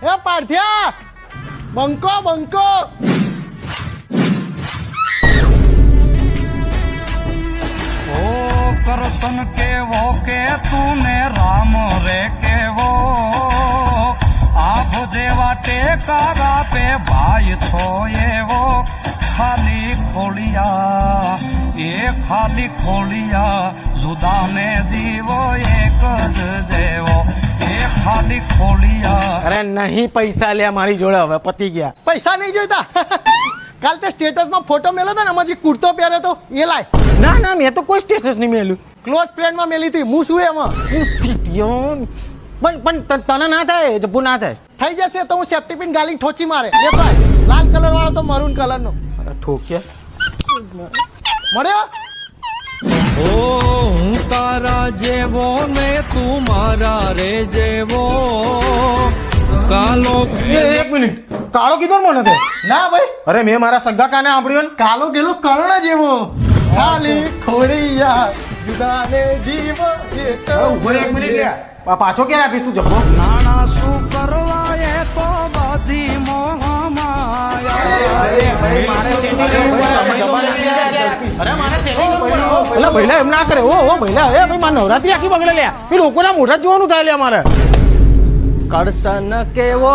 એ Parthia બંકો બંકો ओ करसन के वो के तूने राम रे के वो आप जेवा टेका पे भाई छो ये वो खाली खोलिया जुदा ने जीવો એક જ જેવો એ ખાલી ખોલિયા. અરે નહીં પૈસા લે મારી જોડે, હવે પતી ગયા. પૈસા નહીં જોઈતા. કાલ તે સ્ટેટસમાં ફોટો મેલ્યો હતો ને, એમાં જે કુર્તો પહેર્યો તો એ લાય. ના ના, મેં તો કોઈ સ્ટેટસ નહીં મેલ્યું. ક્લોઝ ફ્રેન્ડમાં મેલી હતી. હું શું એમાં પણ તને ના થાય, જબ્બુ ના થાય. થઈ જશે તો હું સેફ્ટી પિન ગાલી ઠોચી મારે. એ ભાઈ લાલ કલર વાળો તો મરૂન કલર નો. અરે ઠોક્યા મળ્યો. ઓ હું તારા જેવો ને તું મારા રે જેવો કાલો. એક મિનિટ, કાળો કીધો ને મને તે? ના ભાઈ, અરે મેં મારા સગા કાને સાંભળ્યું ને. કાલો ગેલો કર્ણ જેવો. ખાલી ખોડિયા જુદાને જીવ એક. એક મિનિટ લે, પાછો ક્યારે આપીશ તું જબ્બો? નાણા શું કરવા એ તો બધી ભૈલા એમ ના કરે. ઓ ભૈલા, હવે ભાઈ મારે નવરાત્રી આખી બગડે લ્યા. એ લોકોના મોઢા જોવાનું થાય લ્યા મારે. કરશન કેવો